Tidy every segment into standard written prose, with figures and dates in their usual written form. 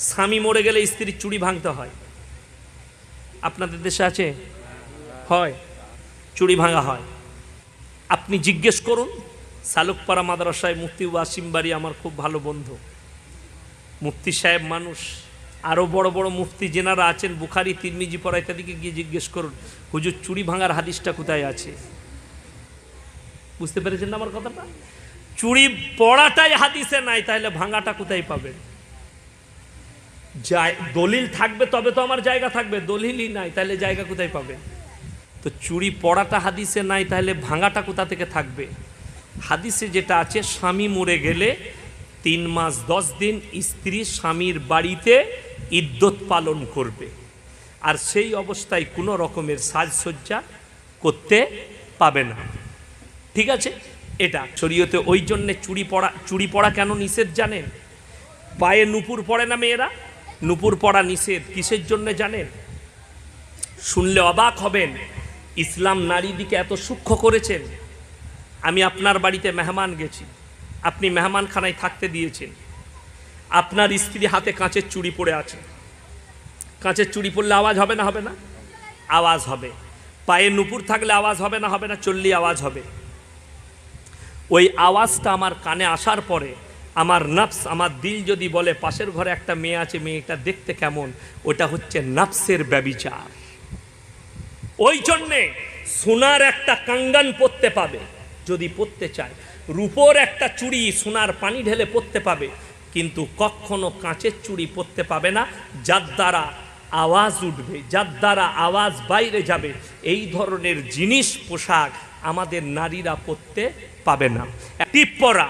স্বামী মরে গেলে স্ত্রীর চুড়ি ভাঙতে হয়। আপনাদের দেশে আছে? হয়, চুড়ি ভাঙা হয়। আপনি জিজ্ঞেস করুন, শালুকপাড়া মাদ্রাসায় মুফতি ওয়াসিম বাড়ি আমার খুব ভালো বন্ধু, মুফতি সাহেব মানুষ। আরও বড় বড় মুফতি যেনারা আছেন বুখারি তিরমিজি পড়া ইত্যাদিকে গিয়ে জিজ্ঞেস করুন, হুজুর চুড়ি ভাঙার হাদিসটা কোথায় আছে? বুঝতে পেরেছেন না আমার কথাটা? চুড়ি পড়াটাই হাদিসে নাই, তাহলে ভাঙাটা কোথায় পাবেন? দলিল থাকবে তবে তো আমার জায়গা থাকবে, দলিলই নাই তাহলে জায়গা কোথায় পাবে? তো চুড়ি পড়াটা হাদিসে নাই, তাহলে ভাঙাটা কোথা থেকে থাকবে? হাদিসে যেটা আছে, স্বামী মরে গেলে 3 মাস 10 দিন স্ত্রী স্বামীর বাড়িতে ইদ্যত পালন করবে, আর সেই অবস্থায় কোনো রকমের সাজসজ্জা করতে পাবে না। ঠিক আছে? এটা শরীয়তে ওই জন্যে চুড়ি পড়া কেন নিষেধ জানেন? পায়ে নুপুর পড়ে না মেয়েরা, নুপুর পড়া নিষেধ কিসের জন্য জানেন? শুনলে অবাক হবেন, ইসলাম নারীদিকে এত সূক্ষ্ম করেছেন। আমি আপনার বাড়িতে মেহমান গেছি, আপনি মেহমানখানায় থাকতে দিয়েছেন, আপনার স্ত্রী হাতে কাঁচের চুড়ি পরে আছে। কাঁচের চুড়ি পরলে আওয়াজ হবে না? হবে না? আওয়াজ হবে। পায়ে নুপুর থাকলে আওয়াজ হবে না? হবে না? চললেই আওয়াজ হবে। ওই আওয়াজটা আমার কানে আসার পরে আমার নফস, আমার দিল যদি বলে পাশের ঘরে একটা মেয়ে আছে, মেয়েটা দেখতে কেমন, ওটা হচ্ছে নফসের ব্যভিচার। ওই জন্যে সোনার একটা কাঙ্গান পরতে পাবে যদি পরতে চায়, রূপোর একটা চুড়ি সোনার পানি ঢেলে পরতে পাবে, কিন্তু কখনো কাঁচের চুড়ি পরতে পাবে না, যার দ্বারা আওয়াজ উঠবে, যার দ্বারা আওয়াজ বাইরে যাবে। এই ধরনের জিনিস পোশাক আমাদের নারীরা পরতে পাবে না। টিপ পরা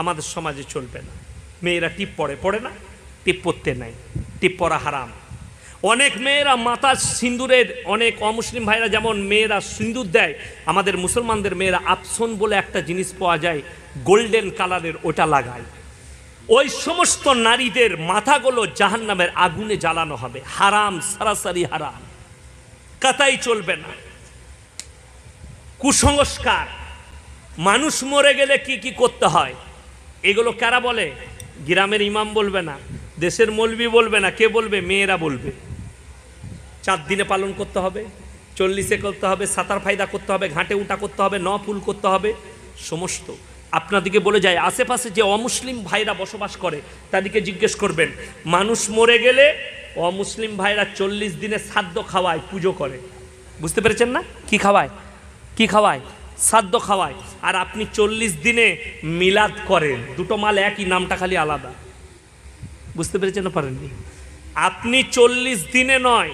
আমাদের সমাজে চলবে না। মেয়েরা টিপ পরে না? টিপ পরতে নাই, টিপ পরা হারাম। অনেক মেয়েরা মাথা সিন্দুরের, অনেক অমুসলিম ভাইরা যেমন মেয়েরা সিন্দুর দেয়, আমাদের মুসলমানদের মেয়েরা আপসন বলে একটা জিনিস পাওয়া যায় গোল্ডেন কালারের, ওটা লাগায়। ওই সমস্ত নারীদের মাথাগুলো জাহান্নামের আগুনে জ্বালানো হবে। হারাম, সরাসরি হারাম, কাতাই চলবে না। কুসংস্কার, মানুষ মরে গেলে কি কি করতে হয় এগুলো কারা বলে? গ্রামের ইমাম বলবে না, দেশের মৌলবি বলবে না, কে বলবে? মেয়েরা বলবে। 4 দিনে পালন করতে হবে, 40-এ করতে হবে, সাতার ফায়দা করতে হবে, ঘাটে উঠা করতে হবে, ফুল করতে হবে, সমস্ত। আপনাদেরকে বলে যায়, আশেপাশে যে অমুসলিম ভাইরা বসবাস করে তাদেরকে জিজ্ঞেস করবেন, মানুষ মরে গেলে অমুসলিম ভাইরা 40 দিনে শ্রাদ্ধ খাওয়ায়, পুজো করে। বুঝতে পেরেছেন না? কি খাওয়ায়? কি খাওয়ায়? শ্রাদ্ধ খাওয়ায়। আর আপনি 40 দিনে মিলাদ করেন, দুটো মাল একই, নামটা খালি আলাদা। বুঝতে পেরেছেন না? পারেননি? আপনি 40 দিনে নয়,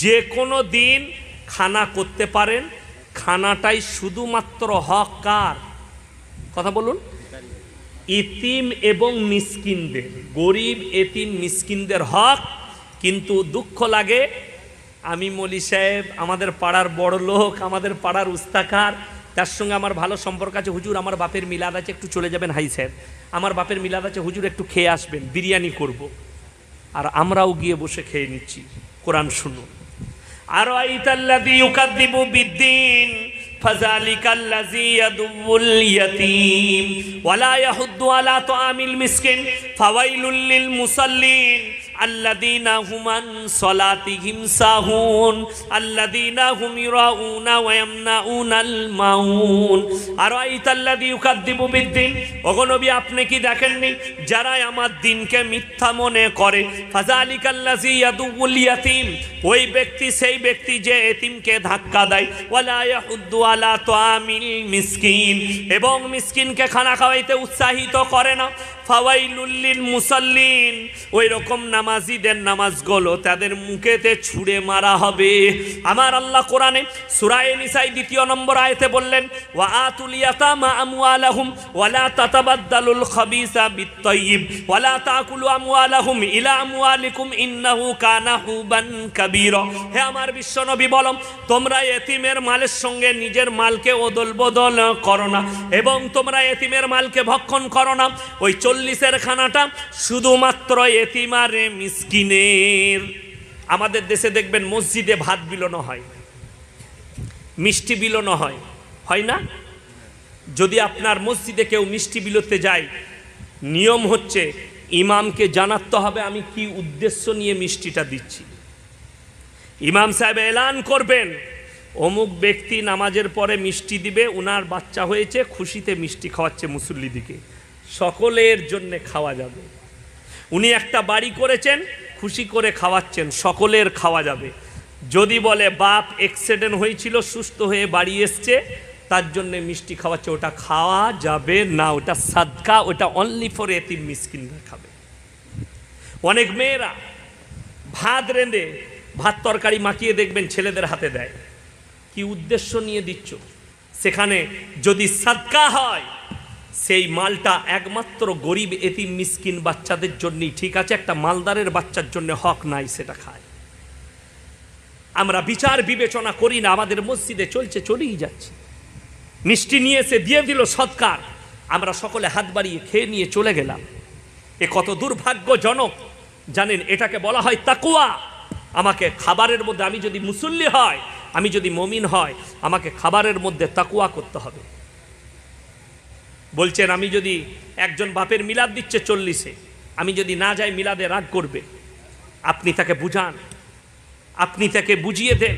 যে কোনো দিন খানা করতে পারেন। খানাটাই শুধুমাত্র হক কার? কথা বলুন। এতিম এবং মিসকিনদের, গরিব এতিম মিসকিনদের হক। কিন্তু দুঃখ লাগে, আমি মলি সাহেব, আমাদের পাড়ার বড় লোক, আমাদের পাড়ার উস্তাকার, তার সঙ্গে আমার ভালো সম্পর্ক আছে। হুজুর আমার বাপের মিলাদ আছে, একটু চলে যাবেন। হাই সাহেব, আমার বাপের মিলাদ আছে, হুজুর একটু খেয়ে আসবেন, বিরিয়ানি করব। আর আমরাও গিয়ে বসে খেয়ে নিচ্ছি। কোরআন শুনুন। আর আইতাল্লাযী ইউকাযযিবু বিদ্দীন ফাযালিকাল্লাযী ইয়াদুল ইয়াতীম ওয়ালা ইয়াহুদ্দু আলা তুআমিল মিসকিন ফাওয়াইলুল লিল মুসাল্লিন আল্লাযীনা হুম আন সালাতিহিম সাহুন আল্লাযীনা হুম ইউরাউনা ওয়া ইয়ামনাউনাল মাউন। আর আইতাল্লাযী ইউকাযযিবু বিদ্দীন, ওগো নবী আপনি কি দেখেননি যারা আমার দিনকে মিথ্যা মনে করে? ফাযালিকাল্লাযী ইয়াদুল ইয়াতীম, ওই ব্যক্তি, সেই ব্যক্তি যে এতিমকে ধাক্কা দেয়। ওয়ালা ইয়াহুদ্দু আলা তুআমিল মিসকিন, এবং মিসকিনকে খানা খাওয়াইতে উৎসাহিত করে না। ফাওয়াইলুল লিল মুসাল্লিন, ওই রকম নামাজিদের নামাজগুলো তাদের মুখেতে ছুঁড়ে মারা হবে। আমার আল্লাহ কোরআনে সূরা নিসাই 2 নম্বর আয়াতে বললেন, ওয়া আতুল ইয়াতামা আমওয়ালাহুম ওয়ালা তাতাবাদদালুল খাবিসা বিত-তাইয়্যিব ওয়ালা তাকুলু আমওয়ালাহুম ইলা আমওয়ালিকুম ইন্নাহু কানা হুবান কাবীরা। হে আমার বিশ্বনবী বলো, তোমরা এতিমের মালের সঙ্গে নিজের মালকে ওদল বদল করো না, এবং তোমরা এতিমের মালকে ভক্ষণ করো না। ওই 40-এর খানাটা শুধুমাত্র এতিম আর মিসকিনের। আমাদের দেশে দেখবেন মসজিদে ভাত বিলোনো হয়, মিষ্টি বিলোনো হয়, হয় না? যদি আপনার মসজিদে কেউ মিষ্টি বিলোতে যায়, নিয়ম হচ্ছে ইমামকে জানাতে হবে আমি কি উদ্দেশ্য নিয়ে মিষ্টিটা দিচ্ছি। ইমাম সাহেব এলান করবেন অমুক ব্যক্তি নামাজের পরে মিষ্টি দিবে, উনার বাচ্চা হয়েছে, খুশিতে মিষ্টি খাওয়াচ্ছে মুসল্লিদিকে, সকলের জন্য খাওয়া যাবে। উনি একটা বাড়ি করেছেন, খুশি করে খাওয়াচ্ছেন, সকলের খাওয়া যাবে। যদি বলে বাপ অ্যাক্সিডেন্ট হয়েছিল, সুস্থ হয়ে বাড়ি এসছে, তার জন্য মিষ্টি খাওয়াচ্ছে, ওটা খাওয়া যাবে না, ওটা সাদকা, ওটা অনলি ফর এতিম মিসকিনরা খাবে। অনেক মেয়েরা ভাত রেঁধে ভাত তরকারি মাখিয়ে দেখবেন ছেলেদের হাতে দেয়, কি উদ্দেশ্য নিয়ে দিচ্ছ? সেখানে যদি সাদকা হয় সেই মালটা একমাত্র গরিব এতিম মিসকিন বাচ্চাদের জন্যই ঠিক আছে, একটা মালদারের বাচ্চার জন্য হক নাই, সেটা খায়। আমরা বিচার বিবেচনা করি না, আমাদের মসজিদে চলছে, চলেই যাচ্ছে। মিষ্টি নিয়ে এসে দিয়ে দিল সৎকার, আমরা সকলে হাত বাড়িয়ে খেয়ে নিয়ে চলে গেলাম। এ কত দুর্ভাগ্যজনক জানেন? এটাকে বলা হয় তাকওয়া। আমাকে খাবারের মধ্যে, আমি যদি মুসল্লি হয়, আমি যদি মমিন হয়, আমাকে খাবারের মধ্যে তাকওয়া করতে হবে। বলছেন আমি যদি একজন বাপের মিলাদ দিচ্ছে 40-এ, আমি যদি না যাই মিলাদে রাগ করবে। আপনি তাকে বুঝান, আপনি তাকে বুঝিয়ে দেন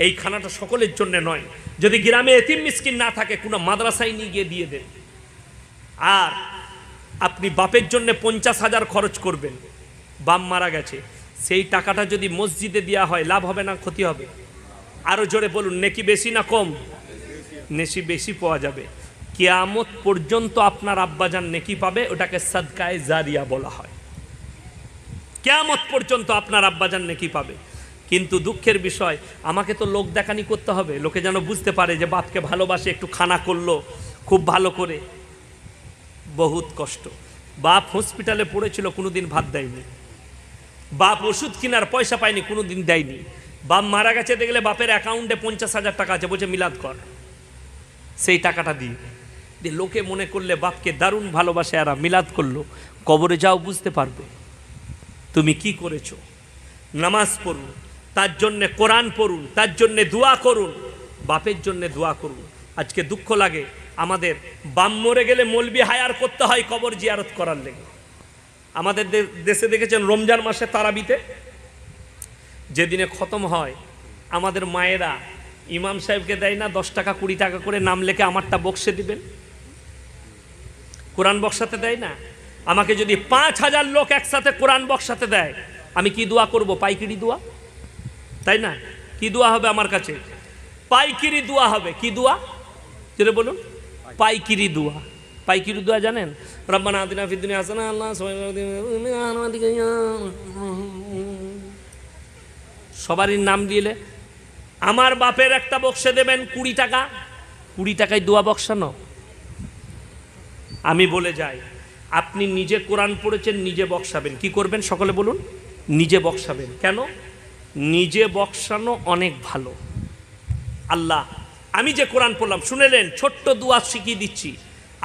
এই খানাটা সকলের জন্য নয়। যদি গ্রামে এতিম মিসকিন না থাকে, কোনো মাদ্রাসায় নিয়ে গিয়ে দিয়ে দেন। আর আপনি বাপের জন্য 50,000 খরচ করবেন, বাপ মারা গেছে, সেই টাকাটা যদি মসজিদে দেওয়া হয়, লাভ হবে না ক্ষতি হবে? আরো জোরে বলুন, নেকি বেশি না কম? নেকি বেশি পাওয়া যাবে। কিয়ামত পর্যন্ত আপনার আব্বাজান নেকি পাবে, ওটাকে সাদকায়ে জারিয়া বলা হয়। কিয়ামত পর্যন্ত আপনার আব্বাজান নেকি পাবে। কিন্তু দুঃখের বিষয়, আমাকে তো লোক দেখানি করতে হবে, লোকে যেন বুঝতে পারে যে বাপকে ভালোবাসে, একটু খানা করলো খুব ভালো করে। বহুত কষ্ট। বাপ হসপিটালে পড়েছিল, কোনোদিন ভাত দেয়নি। বাপ ওষুধ কেনার পয়সা পায়নি, কোনোদিন দেয়নি। বাপ মারা গেছে দেখলে বাপের অ্যাকাউন্টে 50,000 টাকা আছে, বলছে মিলাদ কর, সেই টাকাটা দিয়ে লোকে মনে করলে বাপকে দারুণ ভালোবাসে, এরা মিলাদ করলো। কবরে যাও, বুঝতে পারবে তুমি কি করেছো। নামাজ পড়ুন, তার জন্যে কোরআন পড়ুন, তার জন্যে দোয়া করুন, বাপের জন্যে দোয়া করুন। আজকে দুঃখ লাগে, আমাদের বাম মরে গেলে মলবি হায়ার করতে হয় কবর জিয়ারত করার লেগে। আমাদের দেশে দেখেছেন রমজান মাসে তারাবিতে যেদিনে খতম হয়, আমাদের মায়েরা ইমাম সাহেবকে দেয় না 10 টাকা 20 টাকা করে, নাম লেখে আমারটা বক্সে দিবেন, কোরআন বক্সাতে দেয় না? আমাকে যদি 5,000 লোক একসাথে কোরআন বক্সাতে দেয়, আমি কি দোয়া করব? পাইকিরি দোয়া, তাই না? কি দোয়া হবে আমার কাছে? পাইকিরি দোয়া হবে। কি দোয়া? যেটা বলুন, পাইকিরি দোয়া। পাইকিরি দোয়া জানেন? রব্বানা আতিনা ফিদ দুনিয়া হাসানাহ, আল্লাহ সবারই নাম দিলে আমার বাপের একটা বক্সে দেবেন 20 টাকা। 20 টাকায় দোয়া বক্সানো? আমি বলে যাই, আপনি নিজে কোরআন পড়েছেন, নিজে বক্সাবেন। কি করবেন সকলে বলুন? নিজে বক্সাবেন। কেন? নিজে বক্সানো অনেক ভালো। আল্লাহ, আমি যে কোরআন পড়লাম, শুনেলেন, ছোট্ট দোয়া শিখিয়ে দিচ্ছি।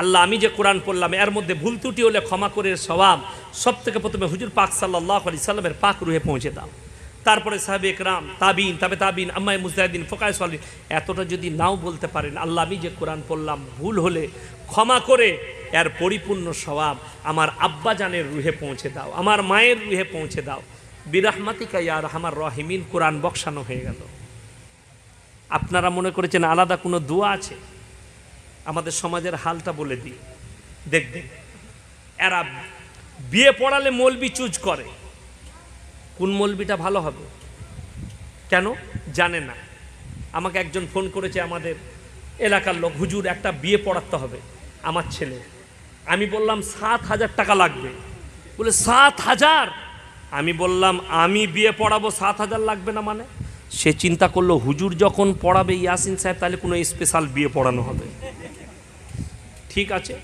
আল্লাহ, আমি যে কোরআন পড়লাম, এর মধ্যে ভুল ত্রুটি হলে ক্ষমা করে সওয়াব সব থেকে প্রথমে হুজুর পাক সাল্লাল্লাহু আলাইহি সাল্লামের পাক রুহে পৌঁছে দাও। তারপরে সাহাবে একরাম, তাবিন, তাবিন, আম্মায়ে মুজতাহিদিন, ফোকায়ে সালিহিন। এতটা যদি নাও বলতে পারেন, আল্লাহ আমি যে কোরআন পড়লাম, ভুল হলে ক্ষমা করে এর পরিপূর্ণ সওয়াব আমার আব্বা জানের রুহে পৌঁছে দাও, আমার মায়ের রুহে পৌঁছে দাও। বিরহমাতিকা ইয়া আরহামার রাহিমিন। কোরআন বক্সানো হয়ে গেল। আপনারা মনে করেছেন আলাদা কোনো দোয়া আছে? আমাদের সমাজের হালটা বলে দিই, দেখবেন এরা বিয়ে পড়ালে মৌলবি চুজ করে, কোন মৌলবিটা ভালো হবে। কেন জানে না? আমাকে একজন ফোন করেছে, আমাদের এলাকার লোক, হুজুর একটা বিয়ে পড়াতে হবে আমার ছেলে। আমি বললাম 7,000 টাকা লাগবে। বলে 7,000? আমি বললাম আমি বিয়ে পড়াবো, 7,000 লাগবে না মানে? সে চিন্তা করলো, হুজুর যখন পড়াবে ইয়াসিন সাহেব, তাহলে কোনো স্পেশাল বিয়ে পড়ানো হবে। ঠিক আছে,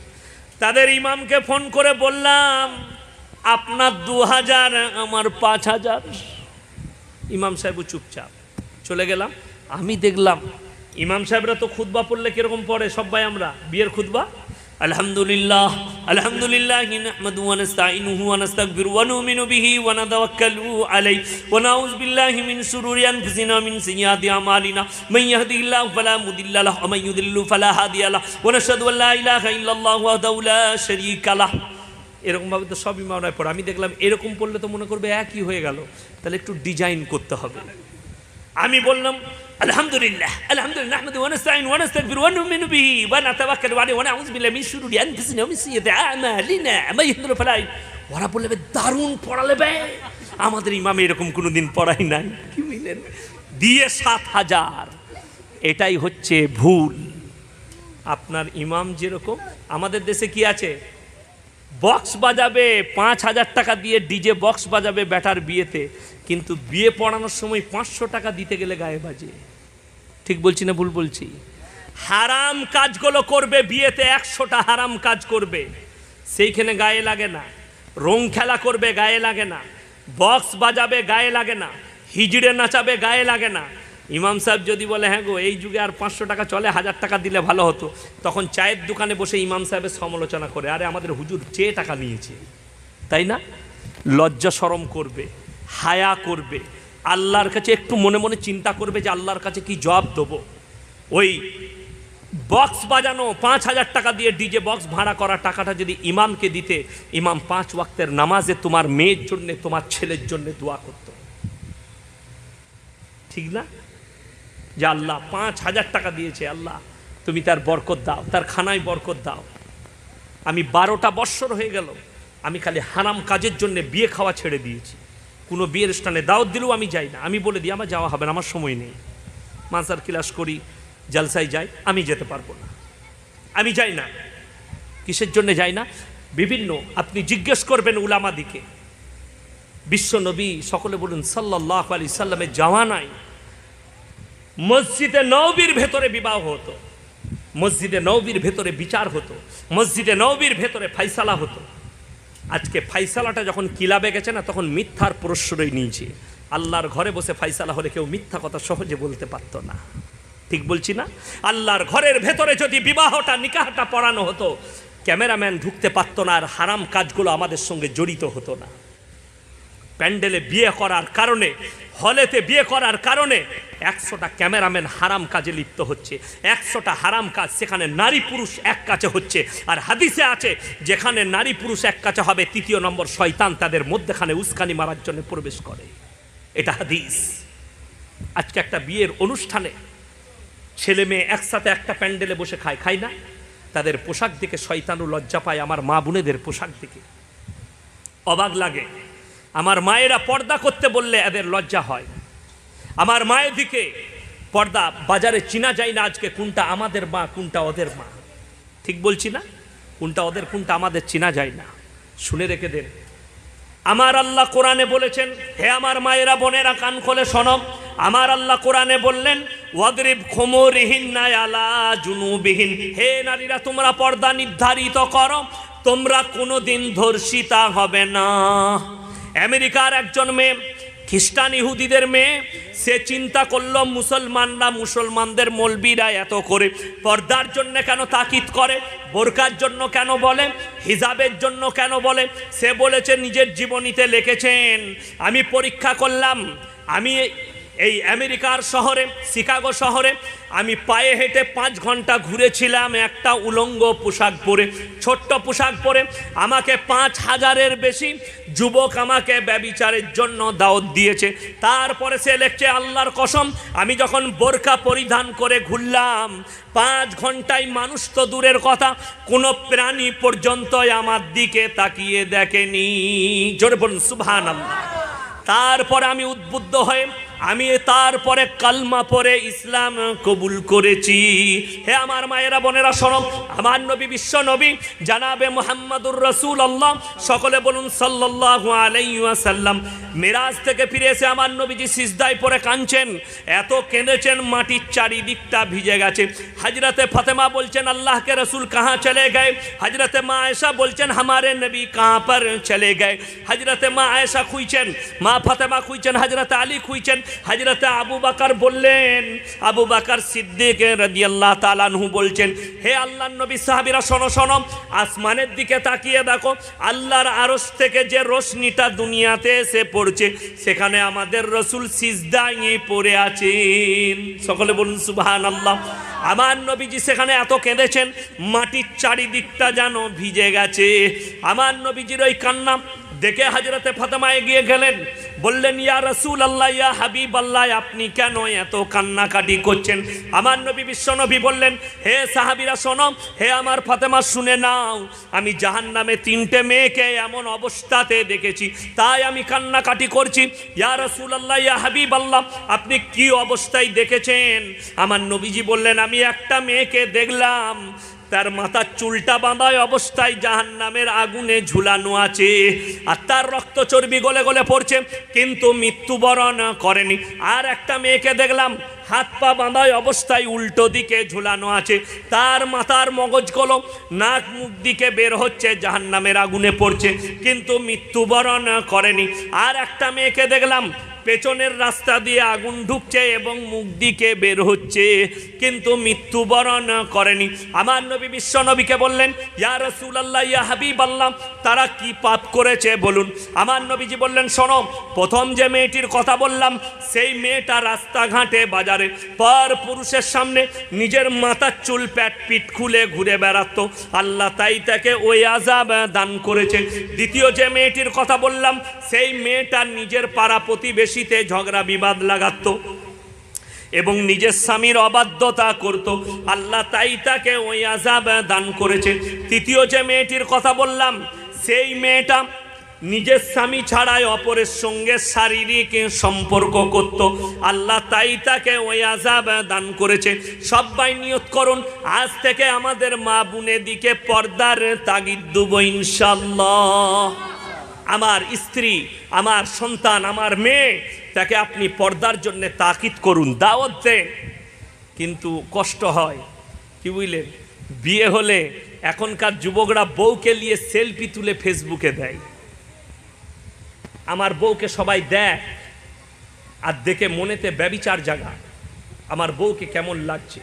তাদের ইমামকে ফোন করে বললাম আপনার 2,000, আমার 5,000। ইমাম সাহেব চুপচাপ। চলে গেলাম। আমি দেখলাম ইমাম সাহেবরা তো খুতবা পড়লে কিরকম পড়ে সবাই, আমরা বিয়ের খুতবা, আলহামদুলিল্লাহ আলহামদুলিল্লাহ নাহমাদুহু ওয়া নাস্তাঈনুহু ওয়া নাস্তাগফিরু ওয়া নুমিনু বিহি ওয়া নাতাওয়াক্কালু আলাইহি ওয়া নাউযু বিল্লাহি মিন শুরুরি আনফুসিনা মিন সাইয়্যাতি আমালিনা মান ইয়াহদিহিল্লাহু ফালা মুদিল্লা লাহু ওয়া মান ইউদ্লিলহু ফালা হাদিয়া লাহু ওয়া নাশহাদু আল্লা ইলাহা ইল্লাল্লাহু ওয়াহদাহু লা শারীকা লাহু এরকমভাবে তো সব ইমামরাই পড়ে। আমি দেখলাম এরকম পড়লে তো মনে করবে একই হয়ে গেল, তাহলে একটু ডিজাইন করতে হবে। আমি বললাম আলহামদুলিল্লাহ আলহামদুলিল্লাহ নাহমাদু ওয়া নাস্তাইন ওয়া নাস্তাগফিরু ওয়া নু'মিনু বিহি ওয়া নাতাওয়াক্কালু আলাইহি ওয়া নাউযু বিল্লাহি মিন শুরুরি আনফুসিনা ওয়া মিন সাইয়্যাতি আমালিনা মা ইয়াহদিহু ফালা। ওরা বললে দারুণ পড়ালে বে, আমাদের ইমাম এরকম কোনোদিন পড়াই নাই। কি মিলেন দিয়ে 7,000, এটাই হচ্ছে ভুল। আপনার ইমাম যেরকম, আমাদের দেশে কি আছে, বক্স বাজাবে 5,000 টাকা দিয়ে, ডিজে বক্স বাজাবে ব্যাটার বিয়েতে, কিন্তু বিয়ে পড়ানোর সময় 500 টাকা দিতে গেলে গায়ে বাজে। ঠিক বলছি না ভুল বলছি? হারাম কাজগুলো করবে বিয়েতে, 100টা হারাম কাজ করবে, সেইখানে গায়ে লাগে না। রং খেলা করবে, গায়ে লাগে না। বক্স বাজাবে, গায়ে লাগে না। হিজড়ে নাচাবে, গায়ে লাগে না। ইমাম সাহেব যদি বলে হ্যাঁ গো এই যুগে আর 500 টাকা চলে, 1000 টাকা দিলে ভালো হতো, তখন চায়ের দোকানে বসে ইমাম সাহেবের সমালোচনা করে, আরে আমাদের হুজুর চেয়ে টাকা নিয়েছে, তাই না? লজ্জা শরম করবে, হায়া করবে, আল্লাহর কাছে একটু মনে মনে চিন্তা করবে যে আল্লাহর কাছে কি জবাব দেবো। ওই বক্স বাজানো 5,000 টাকা দিয়ে ডিজে বক্স ভাড়া করা টাকাটা যদি ইমামকে দিতে, ইমাম 5 ওয়াক্তের নামাজে তোমার মেয়ের জন্য, তোমার ছেলের জন্য দোয়া করত। ঠিক না? যে আল্লাহ 5,000 টাকা দিয়েছে, আল্লাহ তুমি তার বরকত দাও, তার খানায় বরকত দাও। আমি 12টা বৎসর হয়ে গেল আমি খালি হারাম কাজের জন্য বিয়ে খাওয়া ছেড়ে দিয়েছি। কোনো বিয়ের স্থানে দাওয়াত দিলেও আমি যাই না। আমি বলে দিই আমার যাওয়া হবে না, আমার সময় নেই। মাসার ক্লাস করি, জলসায় যাই, আমি যেতে পারবো না, আমি যাই না। কিসের জন্য যাই না? বিভিন্ন, আপনি জিজ্ঞেস করবেন উলামাদিকে, বিশ্ব নবী সকলে বলুন সাল্লাল্লাহু আলাইহি সাল্লামের জামানায় মসজিদে নববীর ভেতরে বিবাহ হতো, মসজিদে নববীর ভেতরে বিচার হতো, মসজিদে নববীর ভেতরে ফাইসালা হতো। আজকে ফাইসালাটা যখন কিলাবে গেছে না, তখন মিথ্যার প্রশ্রয় নিয়েছে। আল্লাহর ঘরে বসে ফাইসালা হলে কেউ মিথ্যা কথা সহজে বলতে পারতো না। ঠিক বলছি না? আল্লাহর ঘরের ভেতরে যদি বিবাহটা, নিকাহটা পড়ানো হতো, ক্যামেরাম্যান ঢুকতে পারতো না, আর হারাম কাজগুলো আমাদের সঙ্গে জড়িত হতো না। প্যান্ডেলে বিয়ে করার কারণে, হলেতে বিয়ে করার কারণে 100টা ক্যামেরাম্যান হারাম কাজে লিপ্ত হচ্ছে। 100টা হারাম কাজ সেখানে নারী পুরুষ এক কাছে হচ্ছে। আর হাদিসে আছে যেখানে নারী পুরুষ এক কাছে হবে, 3য় নম্বর শয়তান তাদের মধ্যখানে উস্কানি মারার জন্য প্রবেশ করে। এটা হাদিস। আজকে একটা বিয়ের অনুষ্ঠানে ছেলে মেয়ে একসাথে একটা প্যান্ডেলে বসে খায়, খায় না? তাদের পোশাক দিকে শয়তানও লজ্জা পায়। আমার মা বোনেদের পোশাক দিকে অবাক লাগে। আমার মায়েরা পর্দা করতে বললে এদের লজ্জা হয়। আমার মায়ের দিকে পর্দা বাজারে চিনা যায় না আজকে, কোনটা আমাদের মা কোনটা ওদের মা। ঠিক বলছি না? কোনটা ওদের কোনটা আমাদের চিনা যায় না। শুনে রেখে দেন, আমার আল্লাহ কোরআনে বলেছেন, হে আমার মায়েরা বোনেরা কান খোলে শোনো, আমার আল্লাহ কোরআনে বললেন ওয়াদরিব খুমুরিহিন্না আলা জুনুবিহিন, হে নারীরা তোমরা পর্দা নির্ধারিত করো, তোমরা কোনোদিন ধর্ষিতা হবে না। আমেরিকার একজন মেয়ে, খ্রিস্টান ইহুদিদের মেয়ে, সে চিন্তা করলো মুসলমানরা, মুসলমানদের মৌলবীরা এত করে পর্দার জন্য কেন তাকিদ করে, বোরকার জন্য কেন বলে, হিজাবের জন্য কেন বলে। সে বলেছে, নিজের জীবনীতে লিখেছেন, আমি পরীক্ষা করলাম, আমি এই আমেরিকার শহরে, শিকাগো শহরে আমি পায়ে হেঁটে 5 ঘন্টা ঘুরেছিলাম একটা উলঙ্গ পোশাক পরে, ছোট্ট পোশাক পরে। আমাকে 5,000-এর বেশি যুবক আমাকে ব্যভিচারের জন্য দাওয়াত দিয়েছে। তারপরে সে লিখছে, আল্লাহর কসম আমি যখন বোরকা পরিধান করে ঘুরলাম, 5 ঘন্টায় মানুষ তো দূরের কথা, কোনো প্রাণী পর্যন্ত আমার দিকে তাকিয়ে দেখেনি। জোরে বলুন সুবহানাল্লাহ। তারপরে আমি উদ্বুদ্ধ হয়ে আমি তারপরে কালমা পড়ে ইসলাম কবুল করেছি। হে আমার মায়েরা বোনেরা শোনো, আমার নবী, বিশ্ব নবী জানাবে মুহাম্মাদুর রাসূলুল্লাহ, সকলে বলুন সাল্লাল্লাহু আলাইহি ওয়াসাল্লাম, মিরাজ থেকে ফিরে এসে আমার নবীজি সিজদায় পড়ে কাঁদছেন। এত কেঁদেছেন মাটির চারিদিকটা ভিজে গেছে। হযরতে ফাতেমা বলছেন, আল্লাহ কে রসুল কাহা চলে গए। হযরতে মা আয়েশা বলছেন, हमारे नबी कहाँ पर चले गए। হযরতে মা আয়েশা খুঁজছেন, মা ফাতেমা খুঁজছেন, হযরতে আলী খুঁজছেন। হযরতে আবু বকর বললেন, আবু বকর সিদ্দিক রাদিয়াল্লাহু তাআলা আনহু বলছেন, হে আল্লাহর নবী সাহাবীরা শোনো শোনো, আসমানের দিকে তাকিয়ে দেখো, আল্লাহর আরশ থেকে যে রোশনিটা দুনিয়াতে এসে পড়ছে, সেখানে আমাদের রাসূল সিজদায় পড়ে আছেন। সকলে বলুন সুবহানাল্লাহ। আমার নবীজি সেখানে এত কেঁদেছেন, মাটির চারিদিকটা যেন ভিজে গেছে। আমার নবীজির ওই কান্না দেখে হযরতে ফাতেমা এগিয়ে গেলেন, বললেন, ইয়া রাসূলুল্লাহ, ইয়া হাবিবাল্লাহ, আপনি কেন এত কান্নাকাটি করছেন? আমার নবী বিশ্বনবী বললেন, হে সাহাবীরা শোনো, হে আমার ফাতেমা শুনে নাও, আমি জাহান্নামে 3টে মেয়েকে এমন অবস্থাতে দেখেছি, তাই আমি কান্নাকাটি করছি। ইয়া রাসূলুল্লাহ, ইয়া হাবিবাল্লাহ, আপনি কি অবস্থায় দেখেছেন? আমার নবীজি বললেন, আমি একটা মেয়েকে দেখলাম, তার মাথার চুলটা বাঁধায় অবস্থায় জাহান্নামের আগুনে ঝুলানো আছে, আর তার রক্ত চর্বি গলে গলে পড়ছে, কিন্তু মৃত্যুবরণ করেনি। আর একটা মেয়েকে দেখলাম, হাত পা বাঁধায় অবস্থায় উল্টো দিকে ঝুলানো আছে, তার মাথার মগজগুলো নাক মুখ দিকে বের হচ্ছে, জাহান্নামের আগুনে পড়ছে, কিন্তু মৃত্যুবরণ করেনি। আর একটা মেয়েকে দেখলাম, পেছনের রাস্তা দিয়ে আগুন ঢুকছে এবং মুখ দিকে বের হচ্ছে, কিন্তু মৃত্যুবরণ করেনি। আমার নবী বিশ্ব নবীকে বললেন, ইয়া রাসূলুল্লাহ, ইয়া হাবিবাল্লাহ, তারা কি পাপ করেছে বলুন? আমার নবীজি বললেন, শোনো, প্রথম যে মেয়েটির কথা বললাম, সেই মেয়েটা রাস্তাঘাটে বাজারে পর পুরুষের সামনে নিজের মাথার চুল প্যাট পিট খুলে ঘুরে বেড়াতো, আল্লাহ তাই তাকে ওই আযাব দান করেছে। দ্বিতীয় যে মেয়েটির কথা বললাম, সেই মেয়েটা নিজের পাড়া প্রতিবেশীতে ঝগড়া বিবাদ লাগাতো এবং নিজের স্বামীর অবাধ্যতা করত, আল্লাহ তাই তাকে ওই আযাব দান করেছে। তৃতীয় যে মেয়েটির কথা বললাম, সেই মেয়েটা নিজের স্বামী ছাড়াই অপরের সঙ্গে শারীরিক সম্পর্ক করত, আল্লাহ তাই তাকে ওই আযাব দান করেছে। সবাই নিয়ত করুন, আজ থেকে আমাদের মা বোনের দিকে পর্দার তাগিদ দেব ইনশাআল্লাহ। আমার স্ত্রী, আমার সন্তান, আমার মেয়ে, তাকে আপনি পর্দার জন্য তাকিদ করুন, দাওয়াত দেন। কিন্তু কষ্ট হয় কি বুঝলেন, বিয়ে হলে এখনকার যুবকরা বউকে নিয়ে সেলফি তুলে ফেসবুকে দেয়। আমার বউকে সবাই দেয় আর দেখে মনেতে ব্যভিচার জাগা, আমার বউকে কেমন লাগছে।